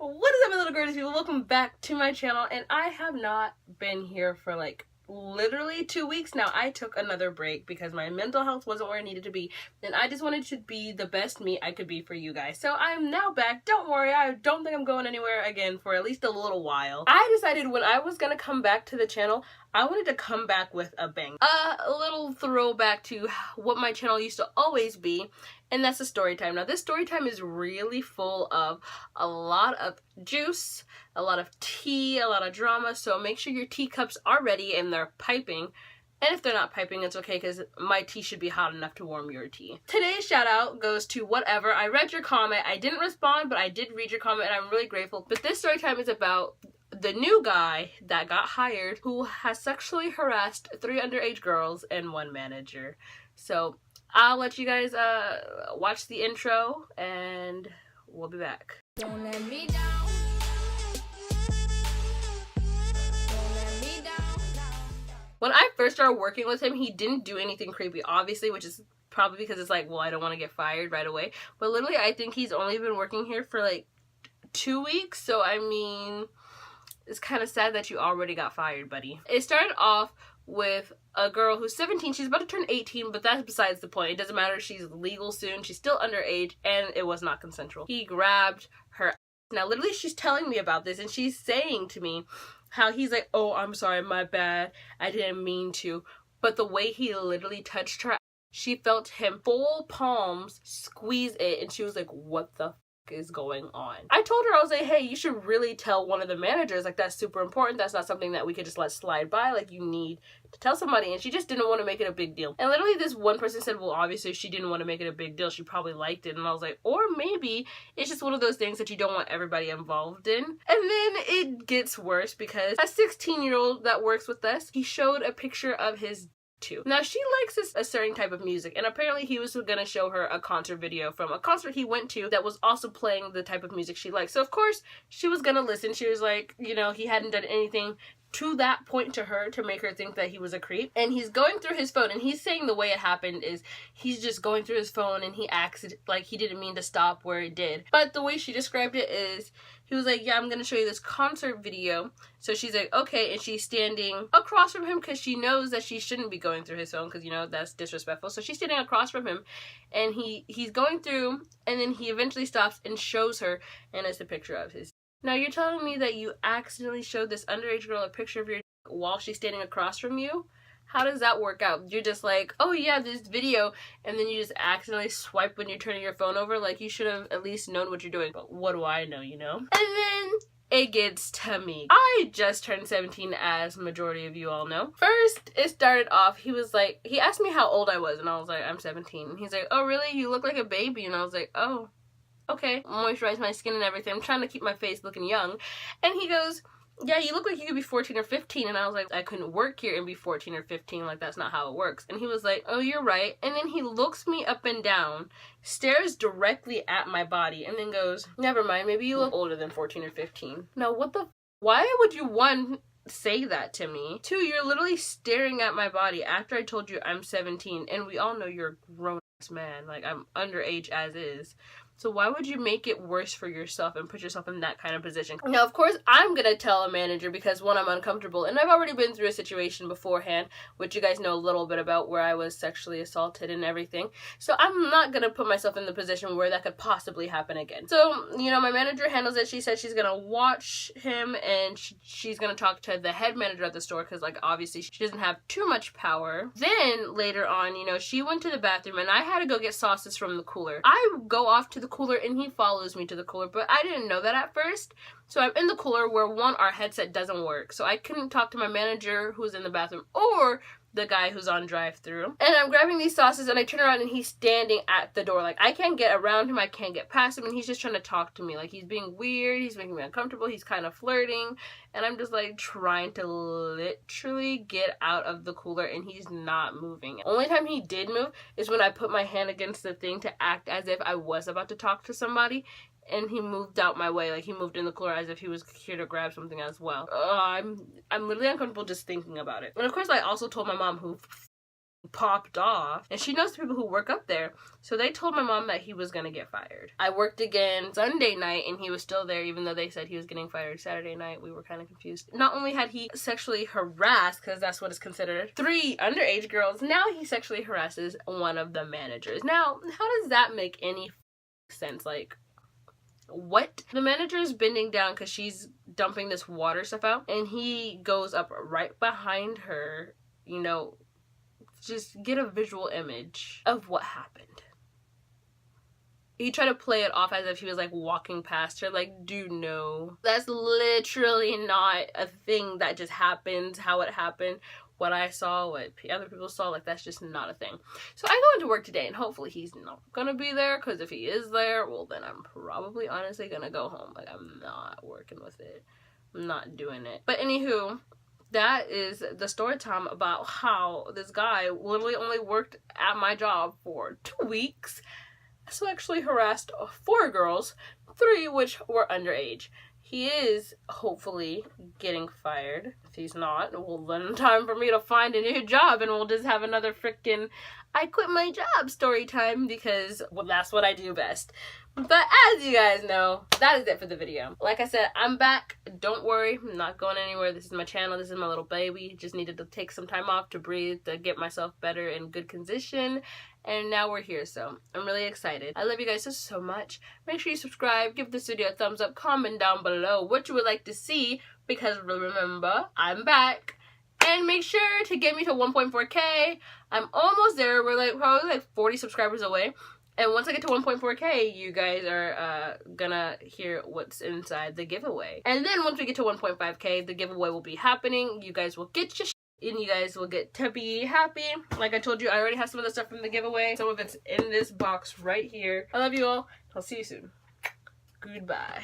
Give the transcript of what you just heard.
What is up, my little gorgeous people? Welcome back to my channel, and I have not been here for like literally 2 weeks now. I took another break because my mental health wasn't where it needed to be, and I just wanted to be the best me I could be for you guys. So I'm now back. Don't worry, I don't think I'm going anywhere again for at least a little while. I decided when I was gonna come back to the channel, I wanted to come back with a bang. A little throwback to what my channel used to always be, and that's a story time. Now, this story time is really full of a lot of juice, a lot of tea, a lot of drama, so make sure your teacups are ready and they're piping. And if they're not piping, it's okay because my tea should be hot enough to warm your tea. Today's shout out goes to whatever. I read your comment. I didn't respond, but I did read your comment and I'm really grateful. But this story time is about the new guy that got hired who has sexually harassed 3 underage girls and 1 manager. So I'll let you guys watch the intro and we'll be back. Don't let me down. Don't let me down. When I first started working with him, he didn't do anything creepy, obviously, which is probably because it's like, well, I don't want to get fired right away. But literally, I think he's only been working here for like 2 weeks. So, I mean, it's kind of sad that you already got fired, buddy. It started off with a girl who's 17. She's about to turn 18, but that's besides the point. It doesn't matter. She's legal soon. She's still underage, and it was not consensual. He grabbed her. Now, literally, she's telling me about this, and she's saying to me how he's like, oh, I'm sorry, my bad. I didn't mean to. But the way he literally touched her, she felt him full palms squeeze it, and she was like, what the is going on? I told her, I was like, hey, you should really tell one of the managers, like, that's super important. That's not something that we could just let slide by. Like, you need to tell somebody. And she just didn't want to make it a big deal. And literally this one person said, well, obviously she didn't want to make it a big deal, she probably liked it. And I was like, or maybe it's just one of those things that you don't want everybody involved in. And then it gets worse because a 16-year-old that works with us, he showed a picture of his too. Now, she likes a certain type of music, and apparently he was gonna show her a concert video from a concert he went to that was also playing the type of music she likes. So of course she was gonna listen. She was like, you know, he hadn't done anything to that point to her to make her think that he was a creep. And he's going through his phone, and he's saying the way it happened is he's just going through his phone and he acts like he didn't mean to stop where it did. But the way she described it is he was like, yeah, I'm gonna show you this concert video. So she's like, okay, and she's standing across from him because she knows that she shouldn't be going through his phone because, you know, that's disrespectful. So she's standing across from him, and he's going through, and then he eventually stops and shows her, and it's a picture of his. Now, you're telling me that you accidentally showed this underage girl a picture of your while she's standing across from you? How does that work out? You're just like, oh yeah, this video, and then you just accidentally swipe when you're turning your phone over? Like, you should have at least known what you're doing. But what do I know, you know? And then it gets to me. I just turned 17, as majority of you all know. First, it started off, he was like, he asked me how old I was, and I was like, I'm 17. And he's like, oh really? You look like a baby. And I was like, oh, okay. Moisturize my skin and everything. I'm trying to keep my face looking young. And he goes, yeah, you look like you could be 14 or 15. And I was like, I couldn't work here and be 14 or 15. Like, that's not how it works. And he was like, oh, you're right. And then he looks me up and down, stares directly at my body, and then goes, never mind, maybe you look older than 14 or 15. Now, what the? Why would you, one, say that to me? 2, you're literally staring at my body after I told you I'm 17, and we all know you're a grown-ass man. Like, I'm underage as is. So why would you make it worse for yourself and put yourself in that kind of position? Now, of course, I'm going to tell a manager because, one, I'm uncomfortable. And I've already been through a situation beforehand, which you guys know a little bit about, where I was sexually assaulted and everything. So I'm not going to put myself in the position where that could possibly happen again. So, you know, my manager handles it. She said she's going to watch him, and she's going to talk to the head manager at the store because, like, obviously she doesn't have too much power. Then, later on, you know, she went to the bathroom, and I had to go get sauces from the cooler. I go off to the cooler, and he follows me to the cooler, but I didn't know that at first. So I'm in the cooler where, one, our headset doesn't work, so I couldn't talk to my manager who's in the bathroom or the guy who's on drive-through. And I'm grabbing these sauces, and I turn around, and he's standing at the door. Like, I can't get around him, I can't get past him, and he's just trying to talk to me. Like, he's being weird, he's making me uncomfortable, he's kind of flirting, and I'm just, like, trying to literally get out of the cooler, and he's not moving. Only time he did move is when I put my hand against the thing to act as if I was about to talk to somebody, and he moved out my way. Like, he moved in the cooler as if he was here to grab something as well. I'm literally uncomfortable just thinking about it. And of course, I also told my mom, who popped off, and she knows the people who work up there, so they told my mom that he was gonna get fired. I worked again Sunday night and he was still there, even though they said he was getting fired Saturday night. We were kind of confused. Not only had he sexually harassed, because that's what is considered, 3 underage girls, now he sexually harasses one of the managers. Now, how does that make any sense? Like, what? The manager is bending down because she's dumping this water stuff out, and he goes up right behind her, you know, just get a visual image of what happened. He tried to play it off as if he was like walking past her. Like, dude, no. That's literally not a thing that just happens, how it happened. What I saw, what other people saw, like, that's just not a thing. So I go into work today, and hopefully he's not gonna be there, because if he is there, well, then I'm probably honestly gonna go home. Like, I'm not working with it. I'm not doing it. But anywho, that is the story time about how this guy literally only worked at my job for 2 weeks. So actually harassed 4 girls, 3 which were underage. He is hopefully getting fired. If he's not, well, then time for me to find a new job, and we'll just have another freaking I quit my job story time, because, well, that's what I do best. But as you guys know, that is it for the video. Like I said, I'm back. Don't worry, I'm not going anywhere. This is my channel. This is my little baby. Just needed to take some time off to breathe, to get myself better in good condition. And now we're here, so I'm really excited. I love you guys so much. Make sure you subscribe, give this video a thumbs up, comment down below what you would like to see, because remember, I'm back. And make sure to get me to 1.4K. I'm almost there. We're like probably like 40 subscribers away. And once I get to 1.4K, you guys are gonna hear what's inside the giveaway. And then once we get to 1.5K, the giveaway will be happening. You guys will get your and you guys will get to be happy. Like I told you, I already have some of the stuff from the giveaway. Some of it's in this box right here. I love you all. I'll see you soon. Goodbye.